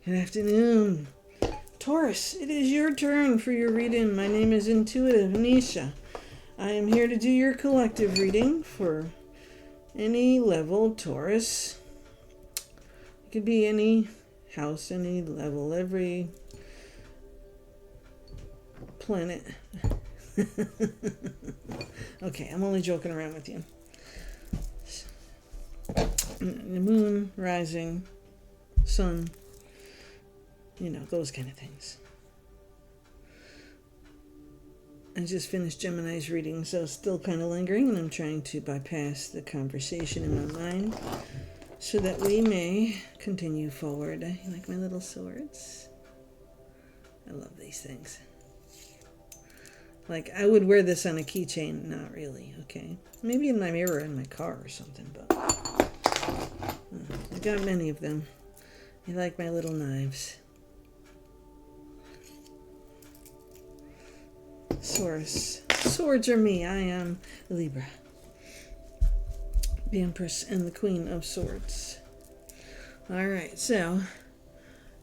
Good afternoon. Taurus, it is your turn for your reading. My name is Intuitive Venetia. I am here to do your collective reading for any level, Taurus. It could be any house, any level, every planet. Okay, I'm only joking around with you. The moon, rising, sun, those kind of things. I just finished Gemini's reading, so it's still kind of lingering, and I'm trying to bypass the conversation in my mind so that we may continue forward. You like my little swords? I love these things. Like, I would wear this on a keychain. Not really, okay? Maybe in my mirror in my car or something, but I've got many of them. I like my little knives. Taurus. Swords are me. I am Libra. The Empress and the Queen of Swords. Alright, so,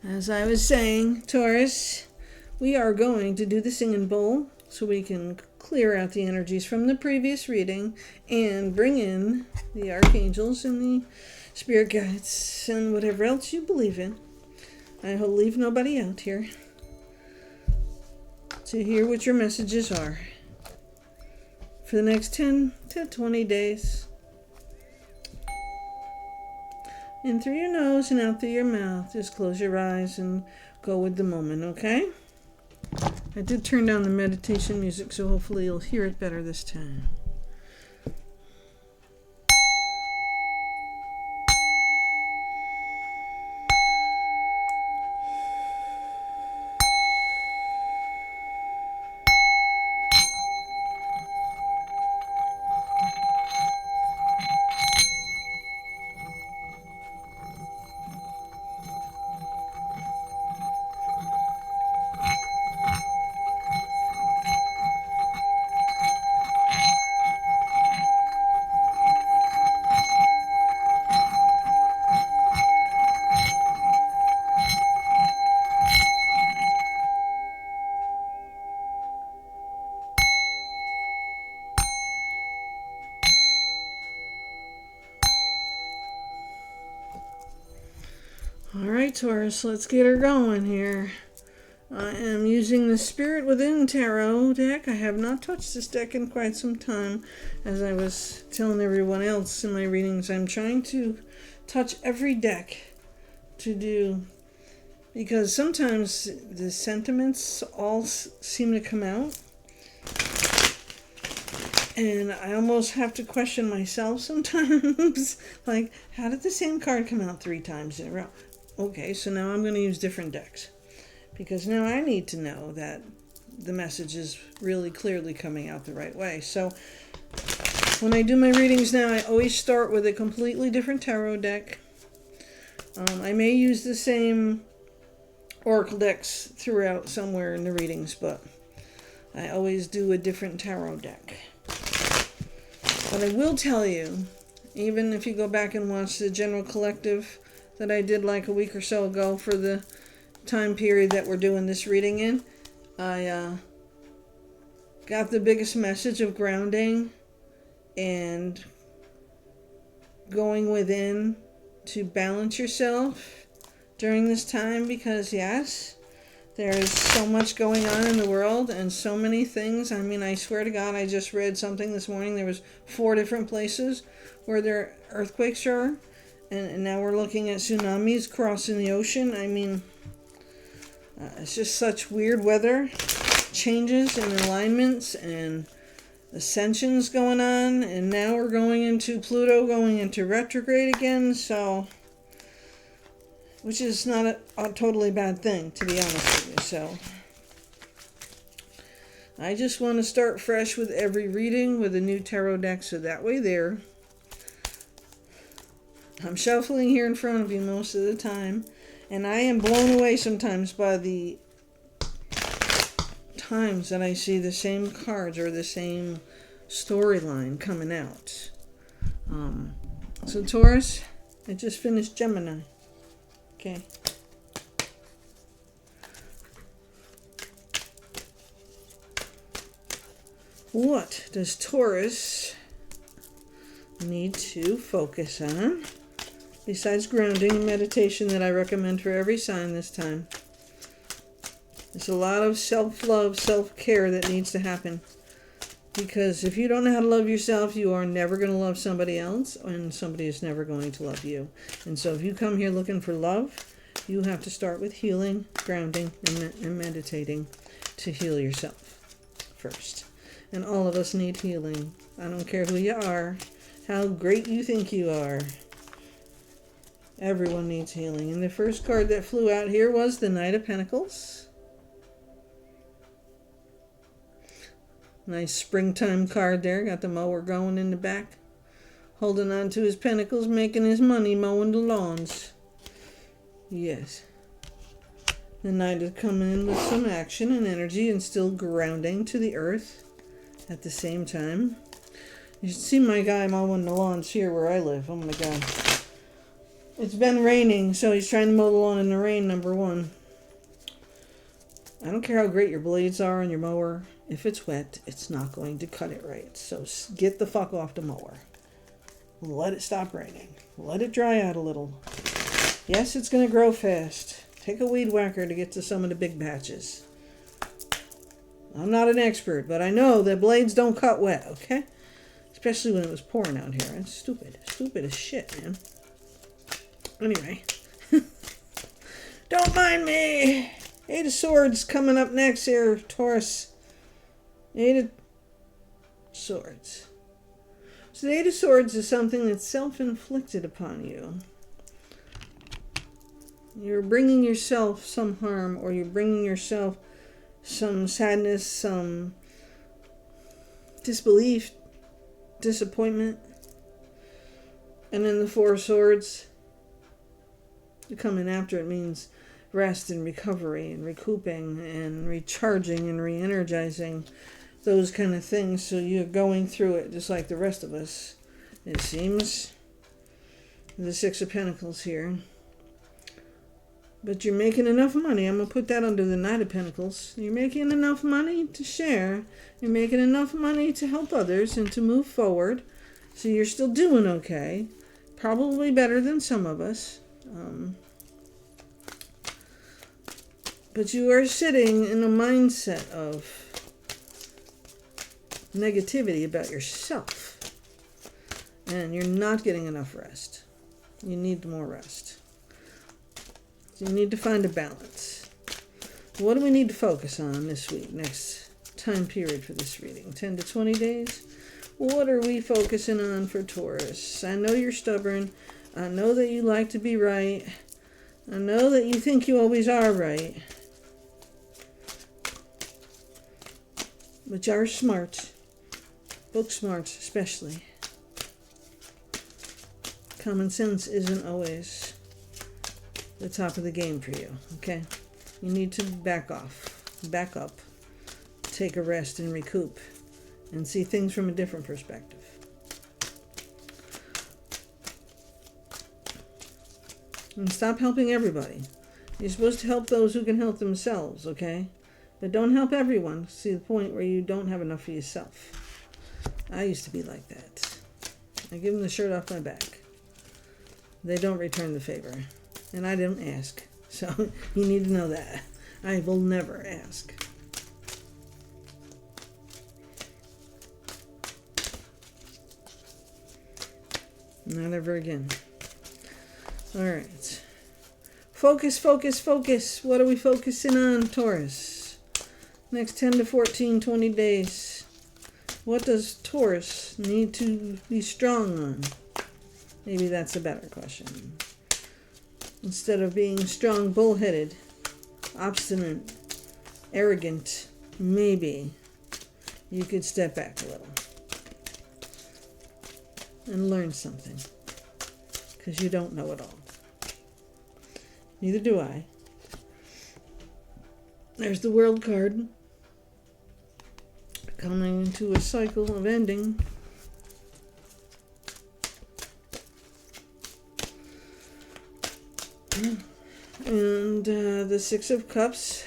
as I was saying, Taurus, we are going to do the singing bowl so we can clear out the energies from the previous reading and bring in the archangels and the spirit guides and whatever else you believe in. I will leave nobody out here to hear what your messages are for the next 10 to 20 days. In through your nose and out through your mouth. Just close your eyes and go with the moment, okay? I did turn down the meditation music, so hopefully you'll hear it better this time. Alright, Taurus, let's get her going here. I am using the Spirit Within Tarot deck. I have not touched this deck in quite some time. As I was telling everyone else in my readings, I'm trying to touch every deck to do, because sometimes the sentiments all seem to come out. And I almost have to question myself sometimes. Like, how did the same card come out 3 times in a row? Okay, so now I'm going to use different decks. Because now I need to know that the message is really clearly coming out the right way. So when I do my readings now, I always start with a completely different tarot deck. I may use the same oracle decks throughout somewhere in the readings, but I always do a different tarot deck. But I will tell you, even if you go back and watch the general collective that I did like a week or so ago for the time period that we're doing this reading in, I got the biggest message of grounding and going within to balance yourself during this time, because yes, there is so much going on in the world and so many things. I mean, I swear to God, I just read something this morning. There was 4 different places where there earthquakes are, and now we're looking at tsunamis crossing the ocean. I mean, it's just such weird weather changes and alignments and ascensions going on, and now we're going into Pluto going into retrograde again, so, which is not a totally bad thing, to be honest with you. So I just want to start fresh with every reading with a new tarot deck, so that way there, I'm shuffling here in front of you most of the time, and I am blown away sometimes by the times that I see the same cards or the same storyline coming out. So Taurus, I just finished Gemini. Okay. What does Taurus need to focus on besides grounding and meditation that I recommend for every sign this time? There's a lot of self-love, self-care that needs to happen. Because if you don't know how to love yourself, you are never going to love somebody else, and somebody is never going to love you. And so if you come here looking for love, you have to start with healing, grounding, and meditating to heal yourself first. And all of us need healing. I don't care who you are, how great you think you are. Everyone needs healing. And the first card that flew out here was the Knight of Pentacles. Nice springtime card there. Got the mower going in the back. Holding on to his pentacles, making his money mowing the lawns. Yes. The Knight is coming in with some action and energy and still grounding to the earth at the same time. You should see my guy mowing the lawns here where I live. Oh my God. It's been raining, so he's trying to mow the lawn in the rain, number one. I don't care how great your blades are on your mower. If it's wet, it's not going to cut it right. So get the fuck off the mower. Let it stop raining. Let it dry out a little. Yes, it's going to grow fast. Take a weed whacker to get to some of the big patches. I'm not an expert, but I know that blades don't cut wet, okay? Especially when it was pouring out here. It's stupid. Stupid as shit, man. Anyway. Don't mind me. Eight of Swords coming up next here, Taurus. Eight of Swords. So the Eight of Swords is something that's self-inflicted upon you. You're bringing yourself some harm, or you're bringing yourself some sadness, some disbelief, disappointment. And then the Four of Swords, coming after it means rest and recovery and recouping and recharging and re-energizing, those kind of things. So you're going through it just like the rest of us, it seems. The Six of Pentacles here. But you're making enough money. I'm going to put that under the Knight of Pentacles. You're making enough money to share. You're making enough money to help others and to move forward. So you're still doing okay. Probably better than some of us. But you are sitting in a mindset of negativity about yourself. And you're not getting enough rest. You need more rest. So you need to find a balance. What do we need to focus on this week, next time period for this reading? 10 to 20 days? What are we focusing on for Taurus? I know you're stubborn. I know that you like to be right. I know that you think you always are right. But you are smart. Book smarts especially. Common sense isn't always the top of the game for you, okay? You need to back off, back up, take a rest and recoup, and see things from a different perspective. And stop helping everybody. You're supposed to help those who can help themselves, okay? But don't help everyone to the point where you don't have enough for yourself. I used to be like that. I give them the shirt off my back. They don't return the favor. And I didn't ask. So you need to know that. I will never ask. Not ever again. All right. Focus, focus, focus. What are we focusing on, Taurus? Next 10 to 14, 20 days. What does Taurus need to be strong on? Maybe that's a better question. Instead of being strong, bullheaded, obstinate, arrogant, maybe you could step back a little and learn something, because you don't know it all. Neither do I. There's the World card, coming into a cycle of ending. And the Six of Cups.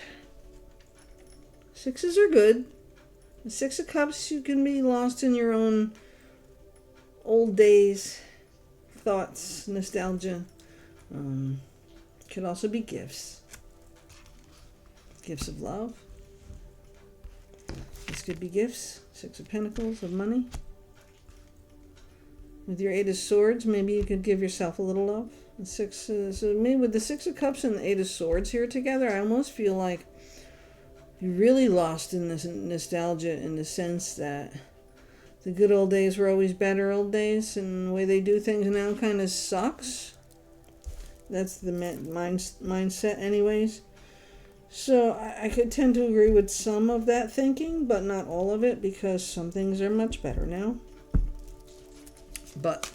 Sixes are good. The Six of Cups, you can be lost in your own old days, thoughts, nostalgia. Could also be gifts. Gifts of love. This could be gifts. Six of Pentacles, of money. With your Eight of Swords, maybe you could give yourself a little love. So maybe with the Six of Cups and the Eight of Swords here together, I almost feel like you're really lost in this nostalgia, in the sense that the good old days were always better old days, and the way they do things now kind of sucks. That's the mindset anyways. So I could tend to agree with some of that thinking, but not all of it, because some things are much better now. But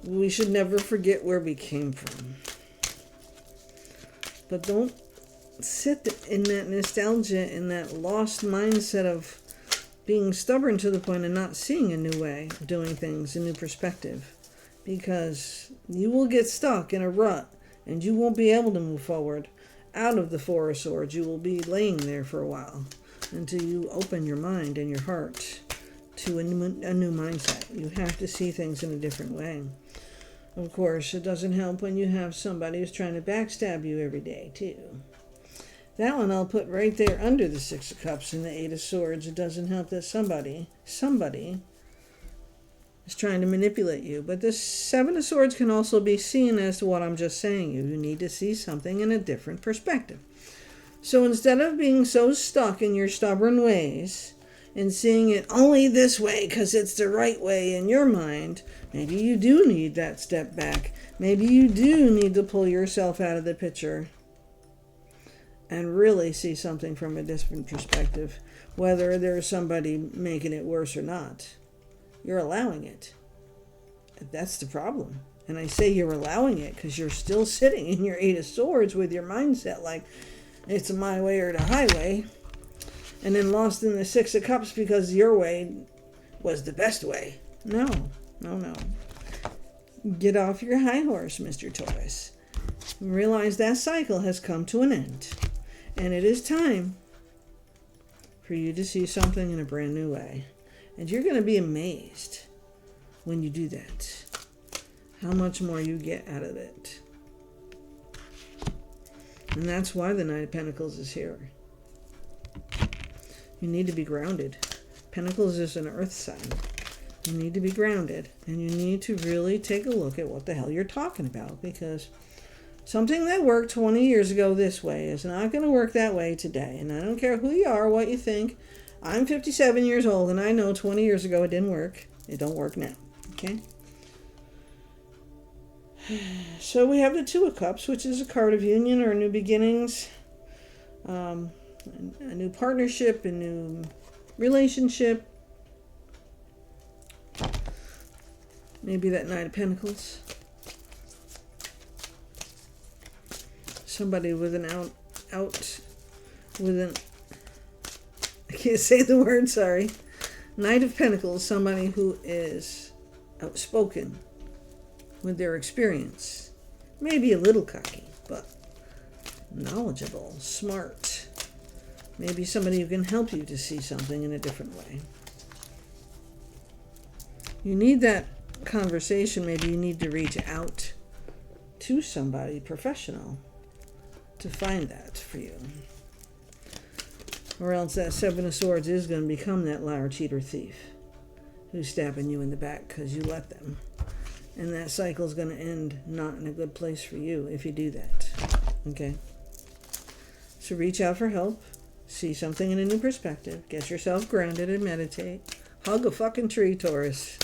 we should never forget where we came from. But don't sit in that nostalgia, in that lost mindset of being stubborn to the point of not seeing a new way of doing things, a new perspective. Because you will get stuck in a rut and you won't be able to move forward out of the Four of Swords. You will be laying there for a while until you open your mind and your heart to a new mindset. You have to see things in a different way. Of course, it doesn't help when you have somebody who's trying to backstab you every day, too. That one I'll put right there under the Six of Cups and the Eight of Swords. It doesn't help that somebody is trying to manipulate you. But the Seven of Swords can also be seen as to what I'm just saying. You need to see something in a different perspective. So instead of being so stuck in your stubborn ways and seeing it only this way because it's the right way in your mind, maybe you do need that step back. Maybe you do need to pull yourself out of the picture and really see something from a different perspective, whether there's somebody making it worse or not. You're allowing it. That's the problem. And I say you're allowing it because you're still sitting in your Eight of Swords with your mindset like it's my way or the highway, and then lost in the Six of Cups because your way was the best way. No. Get off your high horse, Mr. Taurus. Realize that cycle has come to an end. And it is time for you to see something in a brand new way. And you're going to be amazed when you do that, how much more you get out of it. And that's why the Knight of Pentacles is here. You need to be grounded. Pentacles is an earth sign. You need to be grounded. And you need to really take a look at what the hell you're talking about. Because something that worked 20 years ago this way is not going to work that way today. And I don't care who you are, what you think. I'm 57 years old, and I know 20 years ago it didn't work. It don't work now. Okay? So we have the Two of Cups, which is a card of union or new beginnings. A new partnership, a new relationship. Maybe that Knight of Pentacles. Somebody with an I can't say the word, sorry. Knight of Pentacles, somebody who is outspoken with their experience. Maybe a little cocky, but knowledgeable, smart. Maybe somebody who can help you to see something in a different way. You need that conversation. Maybe you need to reach out to somebody professional to find that for you. Or else that Seven of Swords is going to become that liar, cheater, thief who's stabbing you in the back because you let them. And that cycle is going to end not in a good place for you if you do that. Okay? So reach out for help. See something in a new perspective. Get yourself grounded and meditate. Hug a fucking tree, Taurus.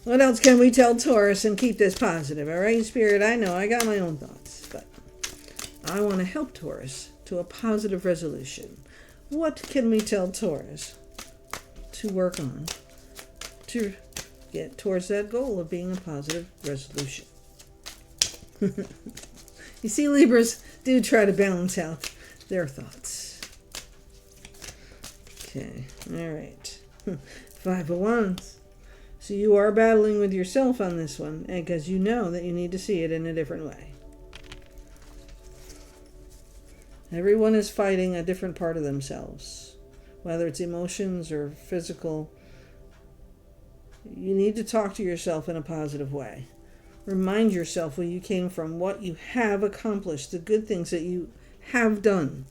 What else can we tell Taurus and keep this positive? All right, Spirit, I know I got my own thoughts, but I want to help Taurus to a positive resolution. What can we tell Taurus to work on to get towards that goal of being a positive resolution? You see, Libras do try to balance out their thoughts. Okay, all right. Five of Wands. So you are battling with yourself on this one because you know that you need to see it in a different way. Everyone is fighting a different part of themselves, whether it's emotions or physical. You need to talk to yourself in a positive way. Remind yourself where you came from, what you have accomplished, the good things that you have done,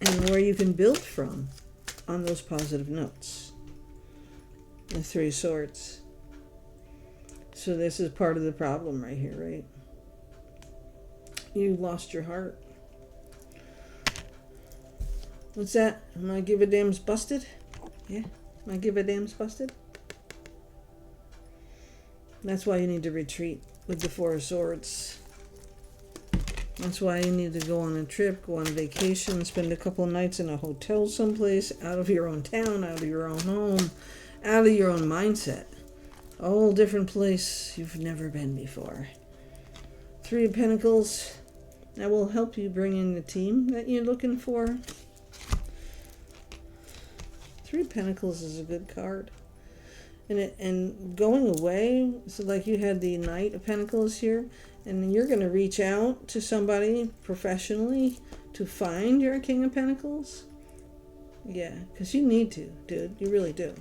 and where you can build from on those positive notes. The Three of Swords. So this is part of the problem right here, right? You lost your heart. What's that? Am I give a damn's busted? Yeah? Am I give a damn's busted? That's why you need to retreat with the Four of Swords. That's why you need to go on a trip, go on vacation, spend a couple of nights in a hotel someplace, out of your own town, out of your own home, out of your own mindset. A whole different place you've never been before. Three of Pentacles. That will help you bring in the team that you're looking for. Three of Pentacles is a good card. And going away, so like you had the Knight of Pentacles here, and you're going to reach out to somebody professionally to find your King of Pentacles. Yeah, because you need to, dude. You really do.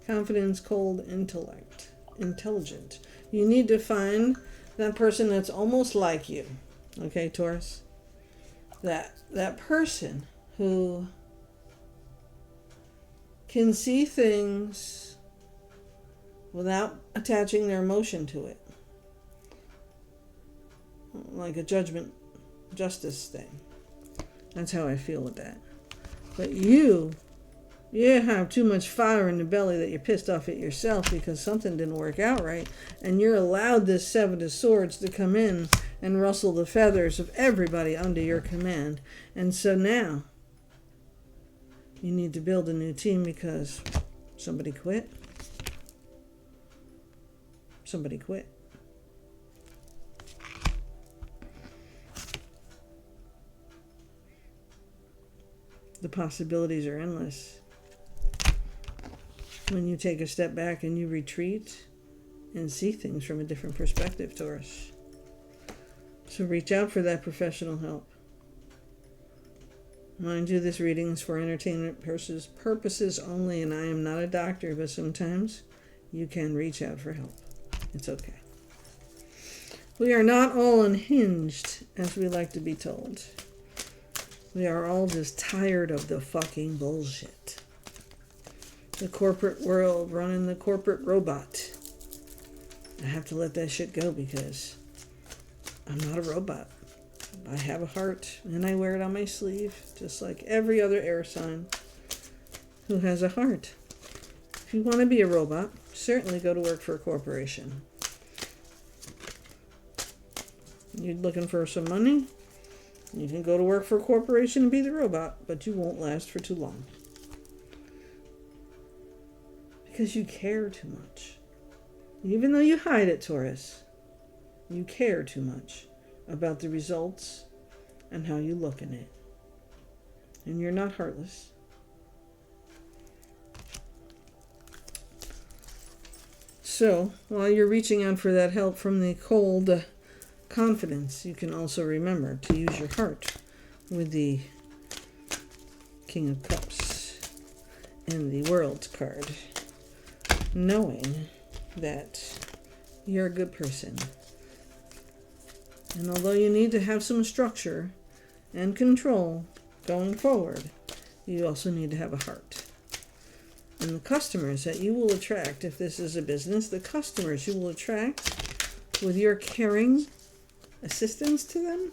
Confidence, cold, intelligent. You need to find that person that's almost like you. Okay, Taurus? That person who can see things without attaching their emotion to it. Like a justice thing. That's how I feel with that. But you have too much fire in the belly that you're pissed off at yourself because something didn't work out right. And you're allowed this Seven of Swords to come in and rustle the feathers of everybody under your command. And so now, you need to build a new team because somebody quit. Somebody quit. The possibilities are endless. When you take a step back and you retreat and see things from a different perspective, Taurus. So reach out for that professional help. Mind you, this reading is for entertainment purposes only, and I am not a doctor, but sometimes you can reach out for help. It's okay. We are not all unhinged, as we like to be told. We are all just tired of the fucking bullshit. The corporate world running the corporate robot. I have to let that shit go because I'm not a robot. I have a heart and I wear it on my sleeve, just like every other air sign who has a heart. If you want to be a robot, certainly go to work for a corporation. You're looking for some money? You can go to work for a corporation and be the robot, but you won't last for too long. Because you care too much. Even though you hide it, Taurus, you care too much about the results and how you look in it. And you're not heartless. So, while you're reaching out for that help from the cold confidence, you can also remember to use your heart with the King of Cups and the World card, knowing that you're a good person. And although you need to have some structure and control going forward, you also need to have a heart. And the customers that you will attract, if this is a business, the customers you will attract with your caring assistance to them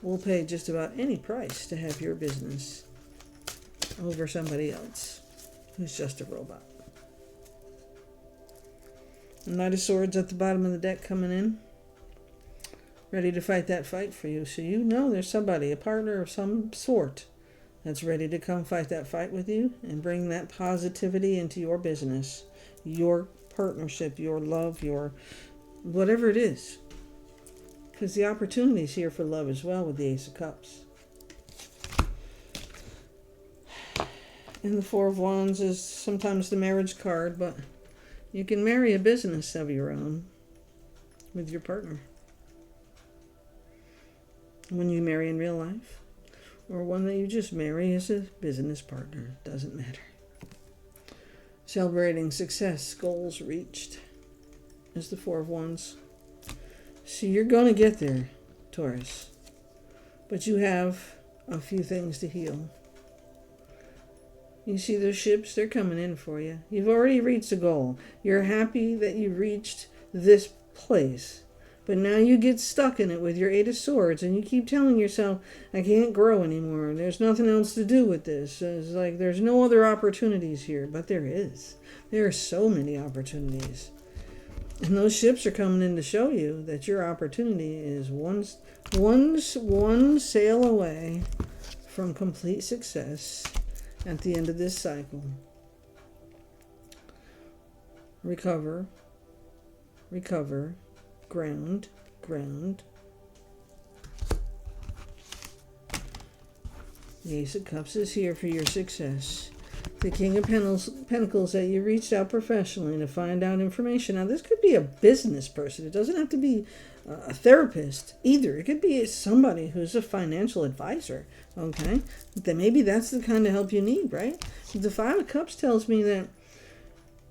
will pay just about any price to have your business over somebody else who's just a robot. Knight of Swords at the bottom of the deck coming in, ready to fight that fight for you. So you know there's somebody, a partner of some sort, that's ready to come fight that fight with you and bring that positivity into your business, your partnership, your love, your whatever it is. Because the opportunity is here for love as well with the Ace of Cups. And the Four of Wands is sometimes the marriage card, but you can marry a business of your own with your partner. when you marry in real life, or one that you just marry as a business partner. Doesn't matter. Celebrating success, goals reached, is the Four of Wands. So you're going to get there, Taurus. But you have a few things to heal. You see those ships? They're coming in for you. You've already reached a goal. You're happy that you reached this place. But now you get stuck in it with your Eight of Swords, and you keep telling yourself, I can't grow anymore. There's nothing else to do with this. It's like there's no other opportunities here. But there is. There are so many opportunities. And those ships are coming in to show you that your opportunity is one sail away from complete success at the end of this cycle. Recover. Ground. The Ace of Cups is here for your success. The King of Pentacles that you reached out professionally to find out information. Now, this could be a business person. It doesn't have to be a therapist either. It could be somebody who's a financial advisor, okay? Then maybe that's the kind of help you need, right? The Five of Cups tells me that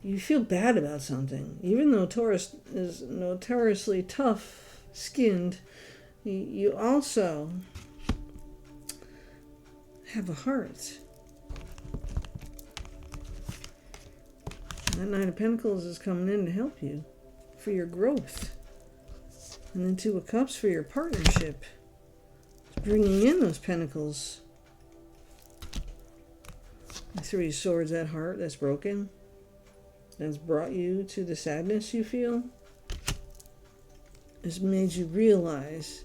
you feel bad about something. Even though Taurus is notoriously tough-skinned, you also have a heart. That Knight of Pentacles is coming in to help you for your growth. And then Two of Cups for your partnership. It's bringing in those pentacles. The Three of Swords, that heart that's broken. That's brought you to the sadness you feel. Has made you realize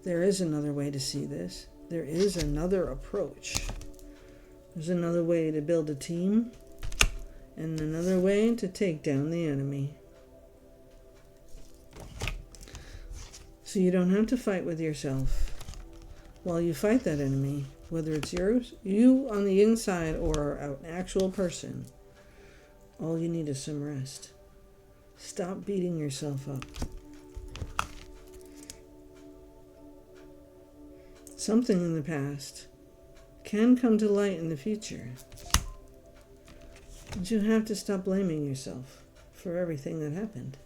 there is another way to see this. There is another approach. There's another way to build a team. And another way to take down the enemy. So you don't have to fight with yourself while you fight that enemy, whether it's you on the inside or an actual person. All you need is some rest. Stop beating yourself up. Something in the past can come to light in the future. But you have to stop blaming yourself for everything that happened.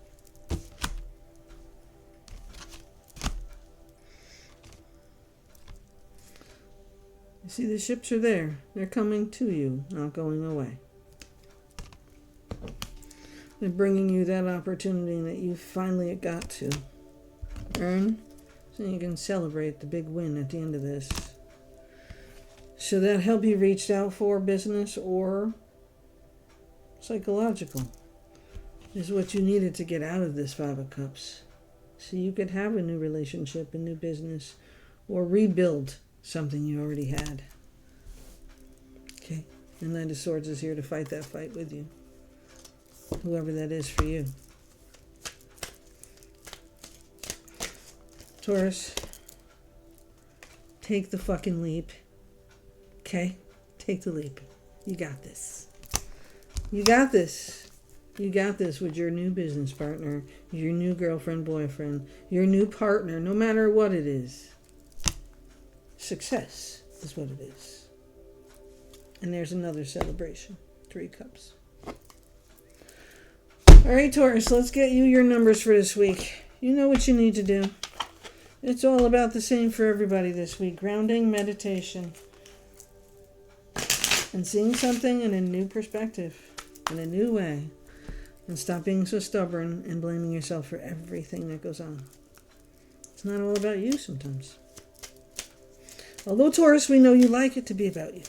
You see, the ships are there. They're coming to you, not going away. They're bringing you that opportunity that you finally got to earn, so you can celebrate the big win at the end of this. Should that help you reach out for business or psychological? Is what you needed to get out of this Five of Cups, so you could have a new relationship, a new business, or rebuild something you already had. Okay, the Knight of Swords is here to fight that fight with you, whoever that is for you. Taurus, take the fucking leap. Okay? Take the leap. You got this. You got this. You got this with your new business partner, your new girlfriend, boyfriend, your new partner, no matter what it is. Success is what it is. And there's another celebration. 3 cups. All right, Taurus, let's get you your numbers for this week. You know what you need to do. It's all about the same for everybody this week. Grounding, meditation, and seeing something in a new perspective, in a new way. And stop being so stubborn and blaming yourself for everything that goes on. It's not all about you sometimes. Although, Taurus, we know you like it to be about you.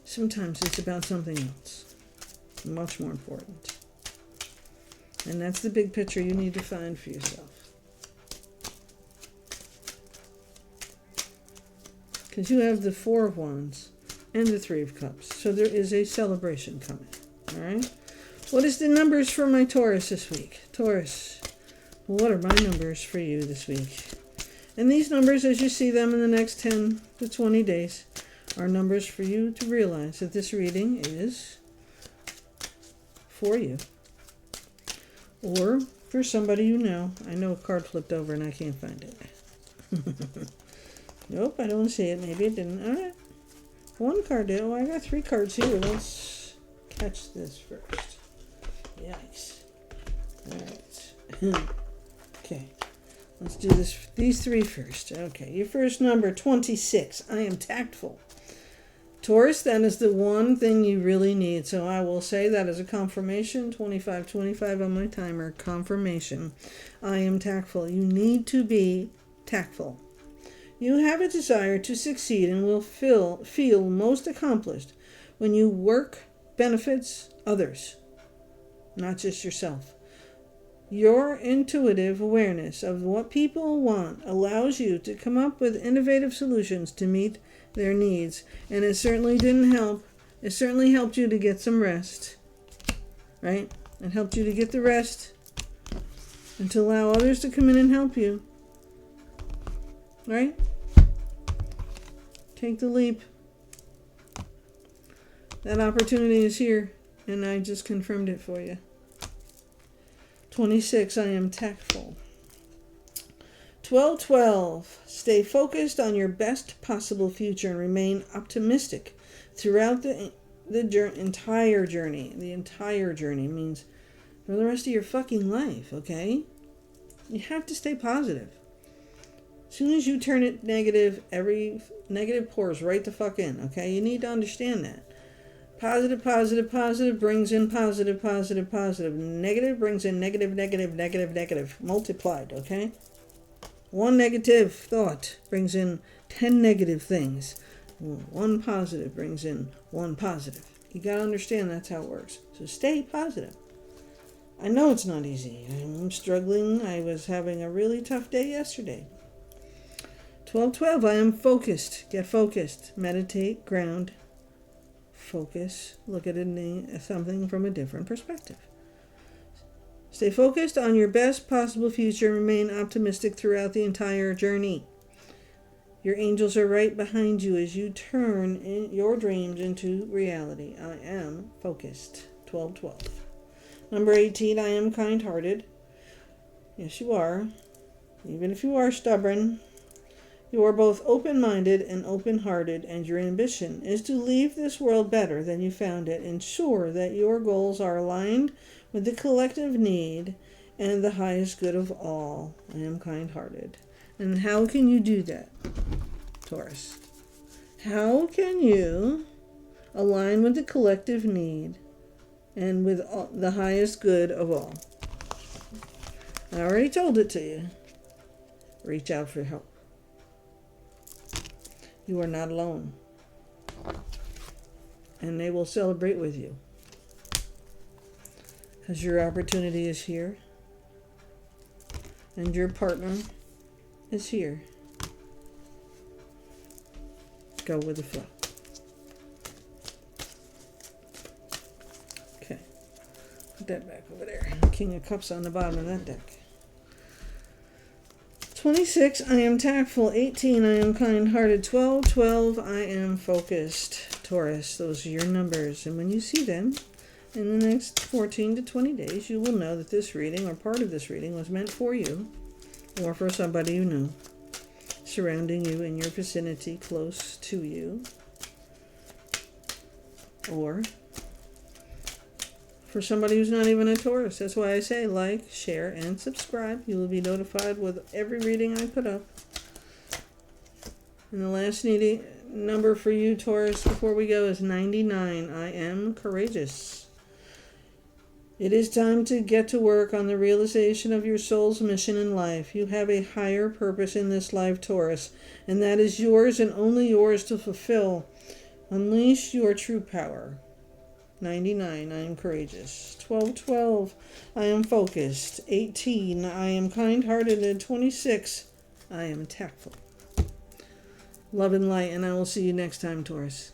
Sometimes it's about something else, much more important. And that's the big picture you need to find for yourself. Because you have the 4 of Wands and the 3 of Cups. So there is a celebration coming. All right? What is the numbers for my Taurus this week? Taurus, what are my numbers for you this week? And these numbers, as you see them in the next 10 to 20 days, are numbers for you to realize that this reading is for you. Or for somebody you know. I know a card flipped over and I can't find it. Nope, I don't see it. Maybe it didn't. All right. One card did. Oh, I got 3 cards here. Let's catch this first. Yikes. All right. Okay. Let's do these 3 first. Okay. Your first number, 26. I am tactful. Taurus, that is the one thing you really need. So I will say that as a confirmation, 25 on my timer, confirmation. I am tactful. You need to be tactful. You have a desire to succeed and will feel most accomplished when you work benefits others, not just yourself. Your intuitive awareness of what people want allows you to come up with innovative solutions to meet their needs. And it certainly didn't help. It certainly helped you to get some rest. Right? It helped you to get the rest and to allow others to come in and help you. Right? Take the leap. That opportunity is here, and I just confirmed it for you. 26, I am tactful. 12, stay focused on your best possible future and remain optimistic throughout the entire journey. The entire journey means for the rest of your fucking life, okay? You have to stay positive. As soon as you turn it negative, every negative pours right the fuck in, okay? You need to understand that. Positive brings in positive. Negative brings in negative. Multiplied, okay? One negative thought brings in 10 negative things. One positive brings in 1 positive. You gotta understand that's how it works. So stay positive. I know it's not easy. I'm struggling. I was having a really tough day yesterday. 12, I am focused. Get focused. Meditate, ground. Focus, look at something from a different perspective. Stay focused on your best possible future and remain optimistic throughout the entire journey. Your angels are right behind you as you turn your dreams into reality. I am focused. 12. Number 18, I am kind-hearted. Yes, you are. Even if you are stubborn, you are both open-minded and open-hearted, and your ambition is to leave this world better than you found it. Ensure that your goals are aligned with the collective need and the highest good of all. I am kind-hearted. And how can you do that, Taurus? How can you align with the collective need and with the highest good of all? I already told it to you. Reach out for help. You are not alone. And they will celebrate with you. Because your opportunity is here. And your partner is here. Go with the flow. Okay. Put that back over there. King of Cups on the bottom of that deck. 26, I am tactful. 18, I am kind-hearted. 12, I am focused. Taurus, those are your numbers. And when you see them in the next 14 to 20 days, you will know that this reading or part of this reading was meant for you or for somebody you know, surrounding you in your vicinity, close to you, or for somebody who's not even a Taurus. That's why I say like, share, and subscribe. You will be notified with every reading I put up. And the last number for you, Taurus, before we go is 99. I am courageous. It is time to get to work on the realization of your soul's mission in life. You have a higher purpose in this life, Taurus, and that is yours and only yours to fulfill. Unleash your true power. 99, I am courageous. 12, I am focused. 18, I am kind-hearted. And 26, I am tactful. Love and light, and I will see you next time, Taurus.